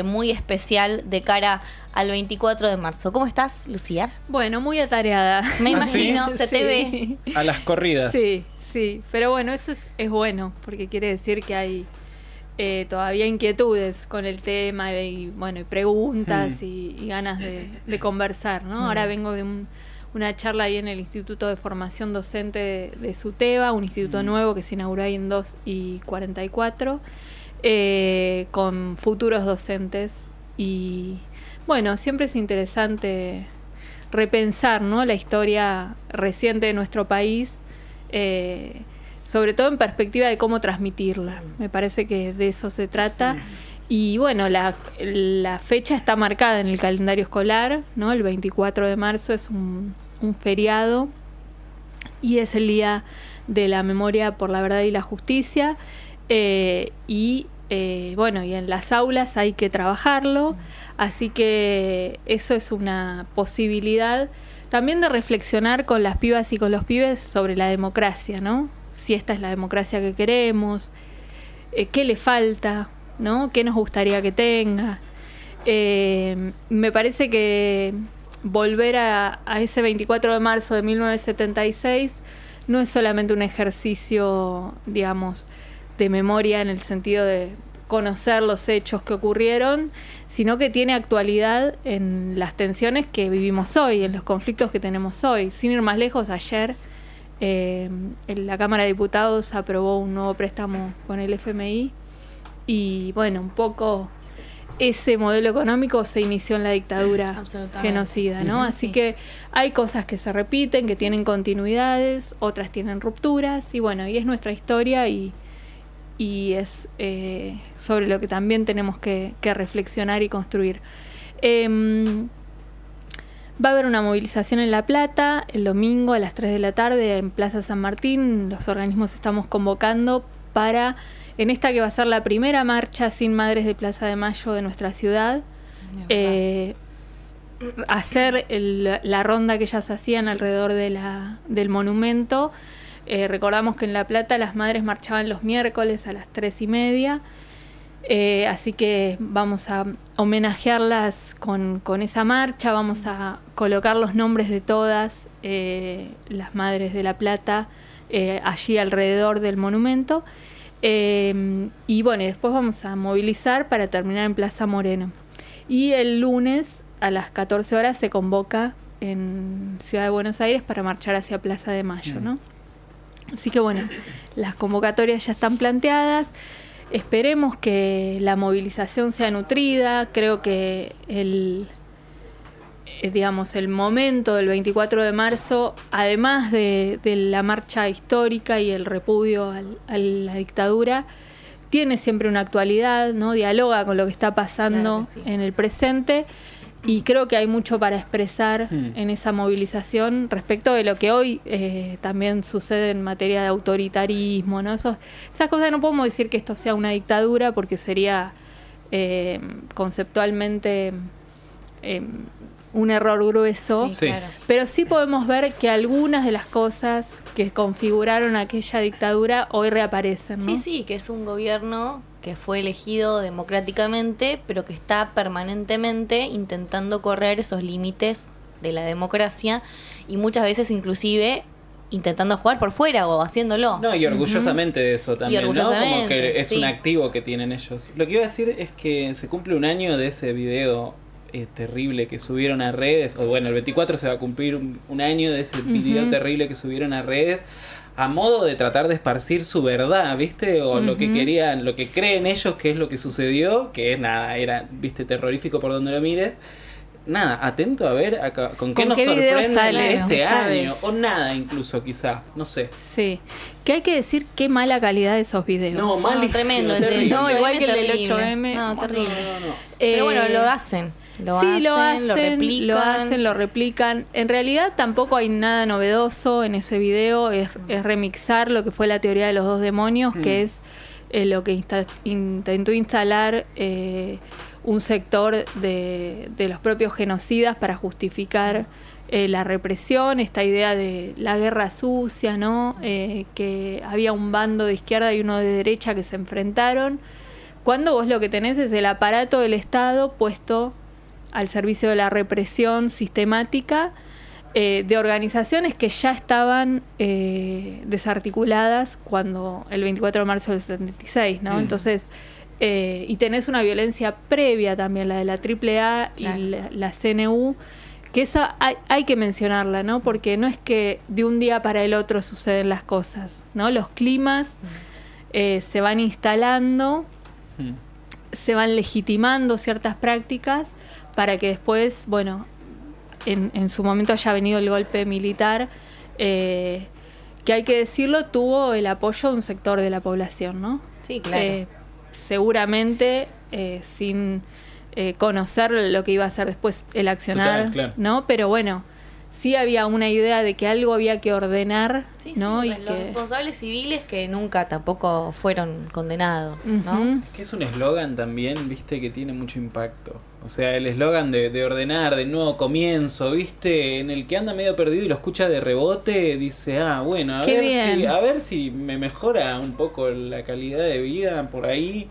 muy especial de cara al 24 de marzo. ¿Cómo estás, Lucía? Bueno, muy atareada. Me ¿Ah, sí? imagino, se te ve. A las corridas. Sí. Pero bueno, eso es bueno, porque quiere decir que hay todavía inquietudes con el tema y preguntas y ganas de conversar, ¿no? Ahora vengo de una charla ahí en el Instituto de Formación Docente de SUTEBA, un instituto nuevo que se inauguró ahí en 2 y 44, con futuros docentes. Y bueno, siempre es interesante repensar, ¿no?, la historia reciente de nuestro país, sobre todo en perspectiva de cómo transmitirla. Me parece que de eso se trata. Y bueno, la fecha está marcada en el calendario escolar, ¿no? El 24 de marzo es un feriado y es el Día de la Memoria por la Verdad y la Justicia. Y en las aulas hay que trabajarlo, así que eso es una posibilidad también de reflexionar con las pibas y con los pibes sobre la democracia, ¿no? Si esta es la democracia que queremos, qué le falta, ¿no? ¿Qué nos gustaría que tenga? Me parece que volver a ese 24 de marzo de 1976 no es solamente un ejercicio, digamos, de memoria en el sentido de conocer los hechos que ocurrieron, sino que tiene actualidad en las tensiones que vivimos hoy, en los conflictos que tenemos hoy. Sin ir más lejos, ayer la Cámara de Diputados aprobó un nuevo préstamo con el FMI y bueno, un poco ese modelo económico se inició en la dictadura genocida, ¿no? Así que hay cosas que se repiten, que tienen continuidades, otras tienen rupturas, y bueno, y es nuestra historia y es sobre lo que también tenemos que reflexionar y construir. Va a haber una movilización en La Plata el domingo a las 3 de la tarde en Plaza San Martín. Los organismos estamos convocando para, en esta que va a ser la primera marcha sin madres de Plaza de Mayo de nuestra ciudad, hacer la ronda que ellas hacían alrededor del monumento. Recordamos que en La Plata las madres marchaban los miércoles a las 3:30, así que vamos a homenajearlas con esa marcha. Vamos a colocar los nombres de todas las madres de La Plata allí alrededor del monumento, y bueno, después vamos a movilizar para terminar en Plaza Moreno, y el lunes a las 14 horas se convoca en Ciudad de Buenos Aires para marchar hacia Plaza de Mayo, ¿no? Así que bueno, las convocatorias ya están planteadas. Esperemos que la movilización sea nutrida. Creo que el momento del 24 de marzo, además de la marcha histórica y el repudio a la dictadura, tiene siempre una actualidad, ¿no? Dialoga con lo que está pasando en el presente. Y creo que hay mucho para expresar en esa movilización respecto de lo que hoy también sucede en materia de autoritarismo, ¿no? Esas cosas, no podemos decir que esto sea una dictadura porque sería conceptualmente un error grueso, Sí. Claro. pero sí podemos ver que algunas de las cosas que configuraron aquella dictadura hoy reaparecen, ¿no? Sí, que es un gobierno que fue elegido democráticamente, pero que está permanentemente intentando correr esos límites de la democracia y muchas veces inclusive intentando jugar por fuera o haciéndolo. No, y orgullosamente de eso también, ¿no? Como que es sí. un activo que tienen ellos. Lo que iba a decir es que se cumple un año de ese video terrible que subieron a redes, o bueno, el 24 se va a cumplir un año de ese video terrible que subieron a redes, a modo de tratar de esparcir su verdad, ¿viste? O lo que querían, lo que creen ellos que es lo que sucedió, que es nada, era, ¿viste? Terrorífico por donde lo mires. Nada, atento a ver con qué nos sorprende sale, este año, o nada incluso quizá, no sé. Sí, que hay que decir qué mala calidad de esos videos. No, malísimo, tremendo, el del terrible. 8M, igual que el del terrible. 8M. No, terrible. No. Pero bueno, lo hacen. Lo replican. En realidad tampoco hay nada novedoso en ese video, es remixar lo que fue la teoría de los dos demonios, que es lo que intentó instalar un sector de los propios genocidas para justificar la represión, esta idea de la guerra sucia, ¿no? Que había un bando de izquierda y uno de derecha que se enfrentaron cuando vos lo que tenés es el aparato del Estado puesto al servicio de la represión sistemática de organizaciones que ya estaban desarticuladas cuando el 24 de marzo del 76, ¿no? Entonces, y tenés una violencia previa también, la de la AAA y la CNU, que esa hay que mencionarla, ¿no? Porque no es que de un día para el otro suceden las cosas, ¿no? Los climas se van instalando, se van legitimando ciertas prácticas para que después, bueno, en su momento haya venido el golpe militar, que hay que decirlo, tuvo el apoyo de un sector de la población, ¿no? Sí, claro. Seguramente sin conocer lo que iba a hacer después el accionar, Total, claro. ¿no? Pero bueno, sí había una idea de que algo había que ordenar, Sí, ¿no? sí, Y los que responsables civiles que nunca tampoco fueron condenados, ¿no? Ujú. Es que es un eslogan también, viste, que tiene mucho impacto. O sea, el eslogan de ordenar, de nuevo comienzo, viste, en el que anda medio perdido y lo escucha de rebote, dice, bueno, a ver si me mejora un poco la calidad de vida por ahí,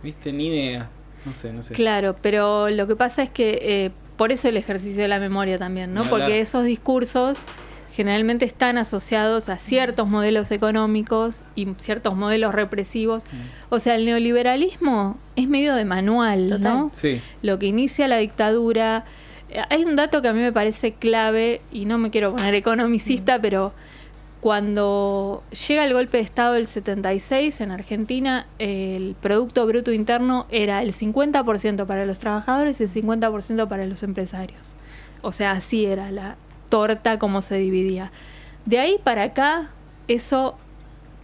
viste, ni idea. No sé. Claro, pero lo que pasa es que por eso el ejercicio de la memoria también, ¿no? Ni hablar. Porque esos discursos generalmente están asociados a ciertos modelos económicos y ciertos modelos represivos. O sea, el neoliberalismo es medio de manual, Total. ¿no? Sí. Lo que inicia la dictadura. Hay un dato que a mí me parece clave, y no me quiero poner economicista, pero cuando llega el golpe de Estado del 76 en Argentina, el Producto Bruto Interno era el 50% para los trabajadores y el 50% para los empresarios. O sea, así era la torta como se dividía. De ahí para acá, eso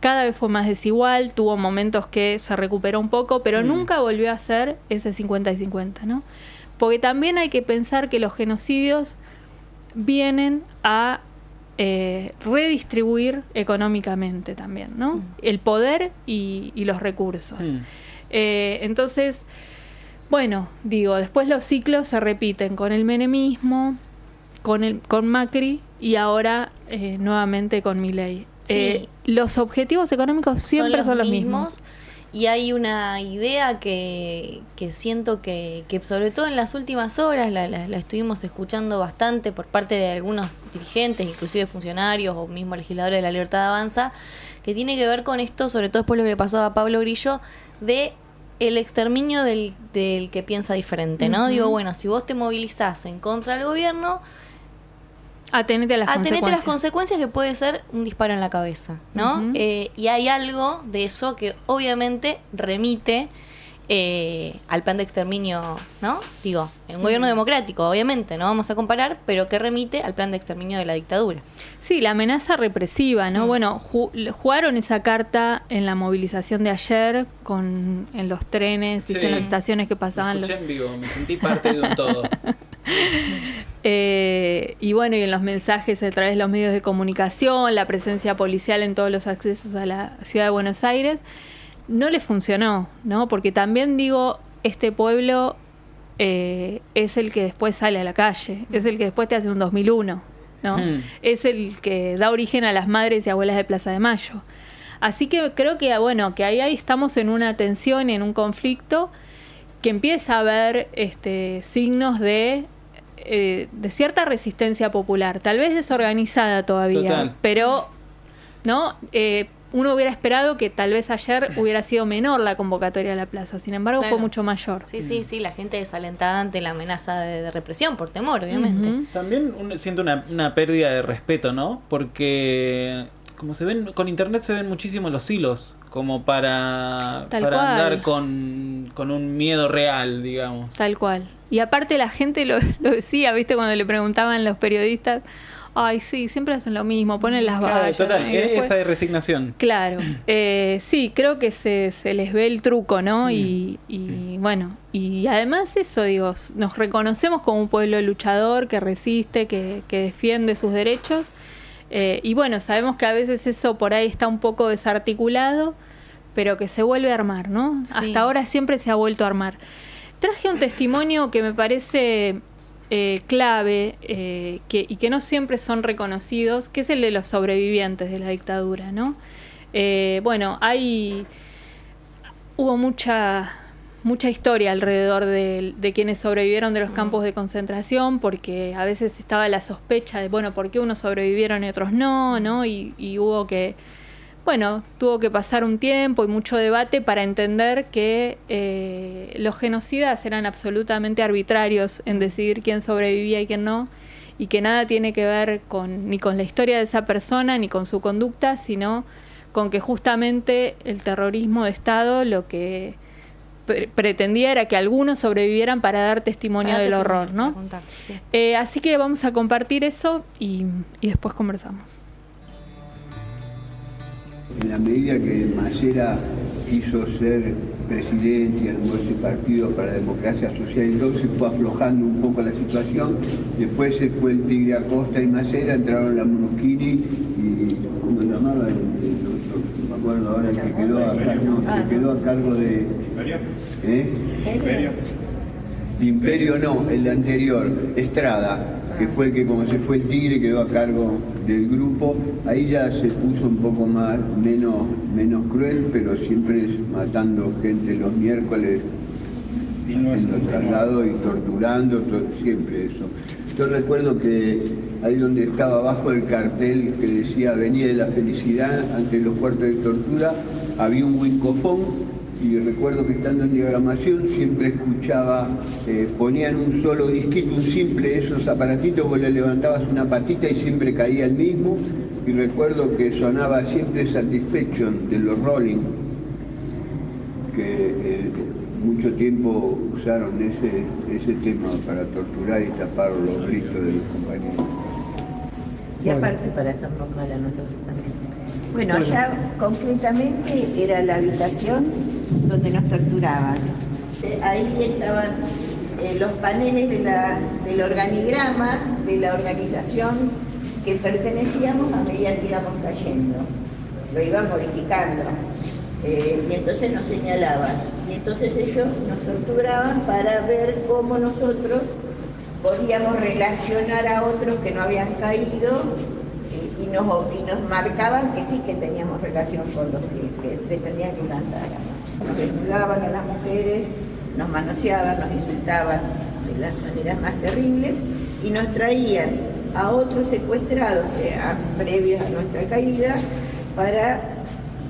cada vez fue más desigual, tuvo momentos que se recuperó un poco, pero nunca volvió a ser ese 50 y 50, ¿no? Porque también hay que pensar que los genocidios vienen a redistribuir económicamente también, ¿no? El poder y los recursos. Entonces, bueno, digo, después los ciclos se repiten con el menemismo, con Macri y ahora nuevamente con Milei. Sí. Los objetivos económicos siempre son los mismos. Y hay una idea que siento que sobre todo en las últimas horas la estuvimos escuchando bastante por parte de algunos dirigentes, inclusive funcionarios o mismo legisladores de La Libertad Avanza, que tiene que ver con esto, sobre todo después lo que le pasó a Pablo Grillo, de el exterminio del que piensa diferente, ¿no? Digo, bueno, si vos te movilizás en contra del gobierno, Atenete a las consecuencias que puede ser un disparo en la cabeza, ¿no? Y hay algo de eso que obviamente remite al plan de exterminio, ¿no? Digo, en un gobierno democrático, obviamente, no vamos a comparar, pero que remite al plan de exterminio de la dictadura. Sí, la amenaza represiva, ¿no? Bueno, jugaron esa carta en la movilización de ayer, en los trenes, ¿viste? En las estaciones que pasaban. Lo escuché en vivo, me sentí parte de un todo. Y bueno, y en los mensajes a través de los medios de comunicación, la presencia policial en todos los accesos a la ciudad de Buenos Aires, no le funcionó, ¿no? Porque también digo, este pueblo es el que después sale a la calle, es el que después te hace un 2001, ¿no? Es el que da origen a las madres y abuelas de Plaza de Mayo. Así que creo que, bueno, que ahí estamos en una tensión y en un conflicto que empieza a haber signos de cierta resistencia popular, tal vez desorganizada todavía, Total. pero ¿no? Uno hubiera esperado que tal vez ayer hubiera sido menor la convocatoria a la plaza, sin embargo Claro. fue mucho mayor. Sí, la gente desalentada ante la amenaza de represión, por temor, obviamente. Ujú. También siento una pérdida de respeto, ¿no? Porque como se ven, con internet se ven muchísimo los hilos, como para Tal cual. andar con un miedo real, digamos. Tal cual. Y aparte la gente lo decía, ¿viste? Cuando le preguntaban los periodistas, ay, sí, siempre hacen lo mismo, ponen las Claro, vallas. total, ¿no? Y después- esa resignación. Claro, sí, creo que se les ve el truco, ¿no? Y bueno, y además eso, digo, nos reconocemos como un pueblo luchador que resiste, que defiende sus derechos. Y bueno, sabemos que a veces eso por ahí está un poco desarticulado, pero que se vuelve a armar, ¿no? Sí. Hasta ahora siempre se ha vuelto a armar. Traje un testimonio que me parece clave y que no siempre son reconocidos, que es el de los sobrevivientes de la dictadura, ¿no? Bueno, hubo mucha mucha historia alrededor de quienes sobrevivieron de los campos de concentración, porque a veces estaba la sospecha de, bueno, ¿por qué unos sobrevivieron y otros no? ¿No? Y hubo que, bueno, tuvo que pasar un tiempo y mucho debate para entender que los genocidas eran absolutamente arbitrarios en decidir quién sobrevivía y quién no, y que nada tiene que ver ni con la historia de esa persona, ni con su conducta, sino con que justamente el terrorismo de Estado lo que pretendía era que algunos sobrevivieran para dar testimonio del horror, ¿no? Contar, sí. Así que vamos a compartir eso y después conversamos. En la medida que Masera quiso ser presidente y armó ese partido para la democracia social y todo, se fue aflojando un poco la situación. Después se fue el Tigre Acosta y Masera, entraron la Muruchini y, ¿cómo se llamaba? No me acuerdo ahora, el que quedó a cargo de... Imperio no, el anterior, Estrada, que fue el que, como se fue el Tigre, quedó a cargo del grupo. Ahí ya se puso un poco menos cruel, pero siempre matando gente los miércoles, haciendo traslado y torturando, siempre eso. Yo recuerdo que ahí donde estaba abajo el cartel que decía Avenida de la Felicidad, ante los cuartos de tortura, había un wincofón. Y recuerdo que estando en diagramación siempre escuchaba, ponían un solo disquito, un simple, esos aparatitos, vos le levantabas una patita y siempre caía el mismo. Y recuerdo que sonaba siempre Satisfaction de los Rolling, que mucho tiempo usaron ese tema para torturar y tapar los gritos de los compañeros. Y aparte para hacernos mal a nosotros también. Bueno, allá concretamente era la habitación donde nos torturaban. Ahí estaban los paneles del organigrama de la organización que pertenecíamos a medida que íbamos cayendo. Lo iban modificando. Y entonces nos señalaban. Y entonces ellos nos torturaban para ver cómo nosotros podíamos relacionar a otros que no habían caído. Y nos marcaban que sí que teníamos relación con los que pretendían que cantáramos. Nos desnudaban a las mujeres, nos manoseaban, nos insultaban de las maneras más terribles y nos traían a otros secuestrados previos a nuestra caída para,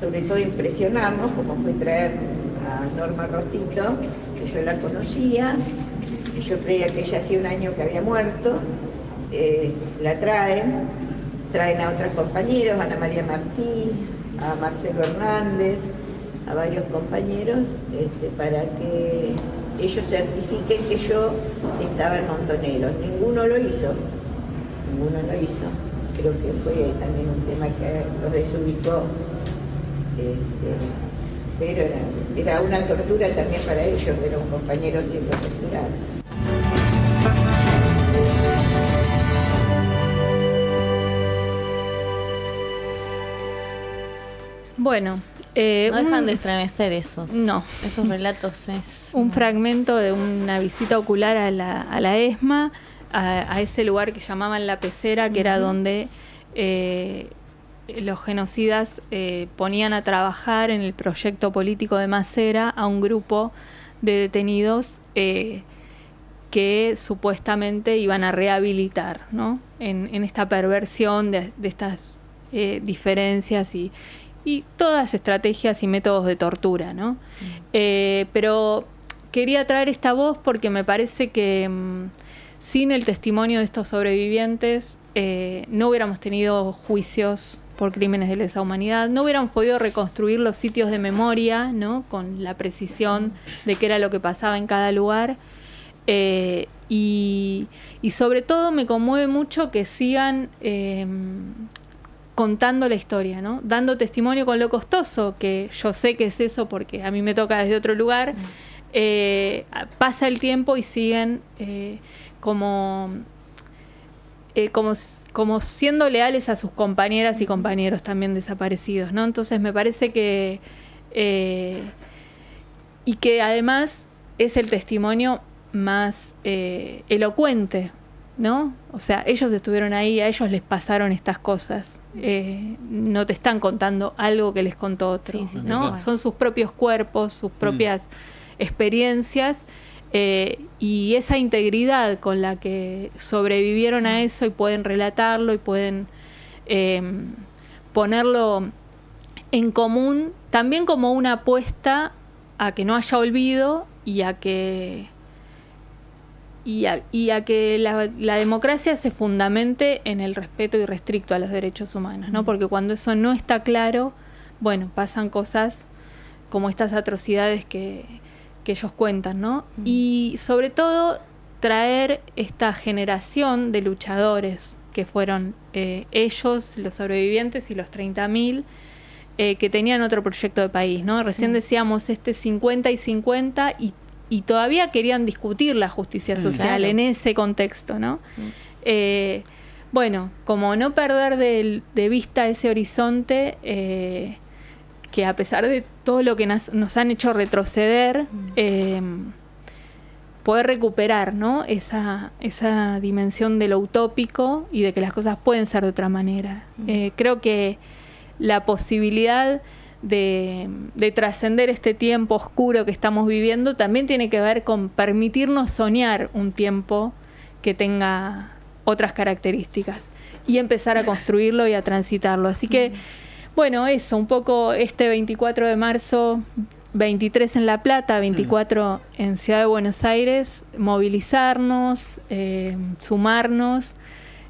sobre todo, impresionarnos, como fue traer a Norma Rostito, que yo la conocía, que yo creía que ella hacía un año que había muerto, la traen a otros compañeros, a Ana María Martí, a Marcelo Hernández, a varios compañeros, para que ellos certifiquen que yo estaba en Montoneros. Ninguno lo hizo. Creo que fue también un tema que los desubicó. Pero era una tortura también para ellos, era un compañero siendo torturado. Bueno, no dejan de estremecer esos relatos. Un fragmento de una visita ocular a la ESMA, a ese lugar que llamaban La Pecera, que era donde los genocidas ponían a trabajar en el proyecto político de Masera a un grupo de detenidos que supuestamente iban a rehabilitar, ¿no? En esta perversión de estas diferencias y todas estrategias y métodos de tortura, ¿no? Pero quería traer esta voz porque me parece que sin el testimonio de estos sobrevivientes no hubiéramos tenido juicios por crímenes de lesa humanidad, no hubiéramos podido reconstruir los sitios de memoria, ¿no? Con la precisión de qué era lo que pasaba en cada lugar. Y sobre todo me conmueve mucho que sigan contando la historia, ¿no? Dando testimonio con lo costoso, que yo sé que es eso porque a mí me toca desde otro lugar. Pasa el tiempo y siguen como siendo leales a sus compañeras y compañeros también desaparecidos, ¿no? Entonces me parece que y que además es el testimonio más elocuente, ¿no? O sea, ellos estuvieron ahí, a ellos les pasaron estas cosas. No te están contando algo que les contó otro, ¿no? Son sus propios cuerpos, sus propias experiencias, y esa integridad con la que sobrevivieron a eso y pueden relatarlo y pueden ponerlo en común, también como una apuesta a que no haya olvido y a que la democracia se fundamente en el respeto irrestricto a los derechos humanos, ¿no? Porque cuando eso no está claro, bueno, pasan cosas como estas atrocidades que ellos cuentan, ¿no? Y sobre todo traer esta generación de luchadores que fueron ellos, los sobrevivientes y los 30.000, que tenían otro proyecto de país, ¿no? Recién decíamos 50 y 50 y todavía querían discutir la justicia social en ese contexto, ¿no? Bueno, como no perder de vista ese horizonte, que a pesar de todo lo que nos han hecho retroceder, poder recuperar, ¿no? esa dimensión de lo utópico y de que las cosas pueden ser de otra manera. Creo que la posibilidad de trascender este tiempo oscuro que estamos viviendo también tiene que ver con permitirnos soñar un tiempo que tenga otras características y empezar a construirlo y a transitarlo. Así que, bueno, eso, un poco este 24 de marzo, 23 en La Plata, 24 en Ciudad de Buenos Aires, movilizarnos, sumarnos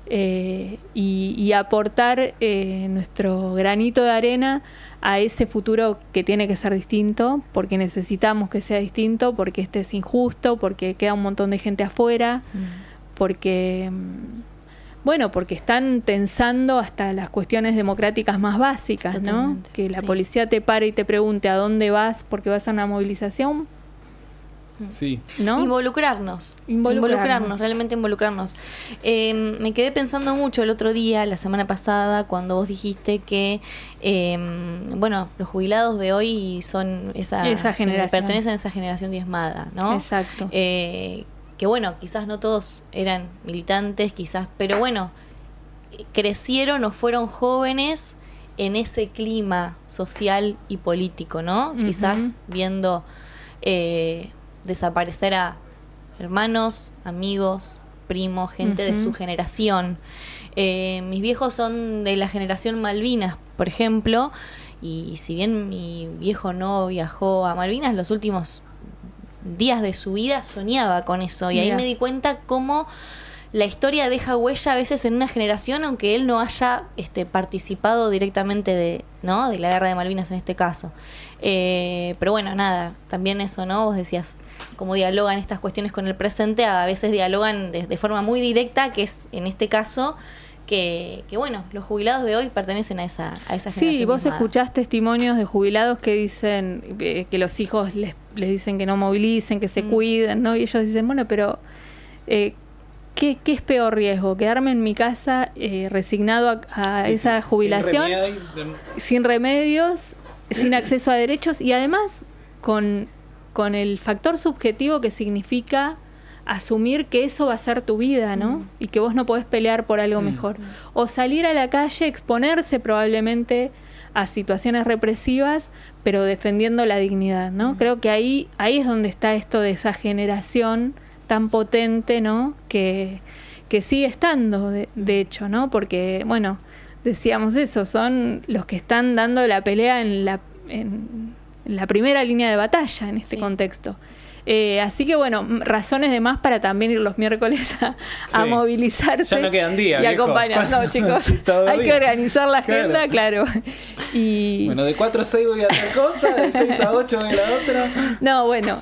y aportar nuestro granito de arena a ese futuro que tiene que ser distinto, porque necesitamos que sea distinto, porque este es injusto, porque queda un montón de gente afuera, porque están tensando hasta las cuestiones democráticas más básicas, totalmente, ¿no? Que la policía te pare y te pregunte a dónde vas porque vas a una movilización. Sí. ¿No? Involucrarnos, realmente involucrarnos. Me quedé pensando mucho el otro día, la semana pasada, cuando vos dijiste que, los jubilados de hoy son esa generación, pertenecen a esa generación diezmada, ¿no? Exacto. Que bueno, quizás no todos eran militantes, pero bueno, crecieron o fueron jóvenes en ese clima social y político, ¿no? Quizás viendo desaparecer a hermanos, amigos, primos, gente de su generación. Mis viejos son de la generación Malvinas, por ejemplo, y si bien mi viejo no viajó a Malvinas, los últimos días de su vida soñaba con eso. Y ahí me di cuenta cómo la historia deja huella a veces en una generación, aunque él no haya participado directamente de la guerra de Malvinas en este caso. Pero bueno, nada, también eso, ¿no? Vos decías cómo dialogan estas cuestiones con el presente, a veces dialogan de forma muy directa, que es en este caso que bueno, los jubilados de hoy pertenecen a esa generación. Sí, vos escuchás testimonios de jubilados que dicen que los hijos les dicen que no movilicen, que se cuiden, ¿no? Y ellos dicen, bueno, pero ¿qué es peor riesgo? ¿Quedarme en mi casa resignado a esa jubilación? Sin remedios, sin acceso a derechos y además con el factor subjetivo que significa asumir que eso va a ser tu vida, ¿no? Y que vos no podés pelear por algo mejor. O salir a la calle, exponerse probablemente a situaciones represivas, pero defendiendo la dignidad, ¿no? Creo que ahí es donde está esto de esa generación tan potente, ¿no? Que sigue estando, de hecho, ¿no? Porque, bueno, decíamos eso, son los que están dando la pelea en la primera línea de batalla en este contexto. Así que bueno, razones de más para también ir los miércoles a movilizarse. Ya no quedan días, y acompañar. No, chicos, hay que organizar la agenda, claro. Y bueno, de 4 a 6 voy a hacer cosa, de 6 a 8 voy a la otra. No, bueno,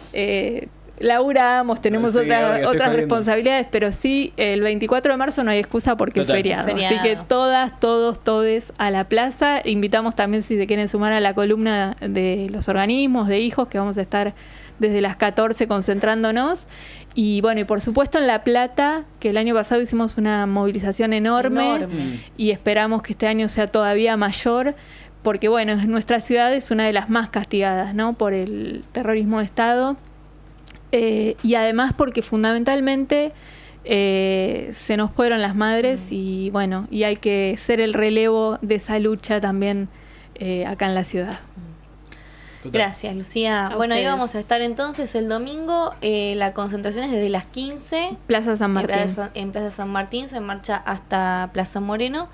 laburamos, tenemos otras responsabilidades, pero sí, el 24 de marzo no hay excusa porque es feriado. Así que todes a la plaza. Invitamos también, si se quieren sumar a la columna de los organismos, de hijos, que vamos a estar desde las 14 concentrándonos. Y bueno, y por supuesto en La Plata, que el año pasado hicimos una movilización enorme. Y esperamos que este año sea todavía mayor, porque bueno, nuestra ciudad es una de las más castigadas, ¿no? Por el terrorismo de Estado. Y además porque fundamentalmente se nos fueron las madres y bueno, y hay que ser el relevo de esa lucha también acá en la ciudad. Total. Gracias, Lucía. A Bueno, ahí ustedes. vamos a estar entonces el domingo. La concentración es desde las 15 Plaza San Martín. en Plaza San Martín, se marcha hasta Plaza Moreno.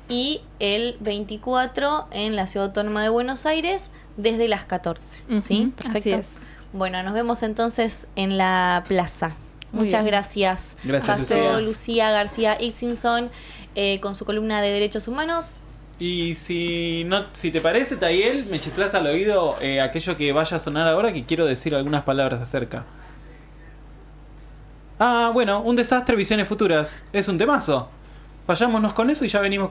Y el 24 en la Ciudad Autónoma de Buenos Aires desde las 14. ¿Sí? Ujú, así es. Bueno, nos vemos entonces en la plaza. Muy Muchas bien. gracias. Gracias, Pasó Lucía. Lucía García Ixinson con su columna de Derechos Humanos. Y si te parece, Tayel, me chiflas al oído aquello que vaya a sonar ahora, que quiero decir algunas palabras acerca. Ah, bueno, un desastre, visiones futuras. Es un temazo. Vayámonos con eso y ya venimos.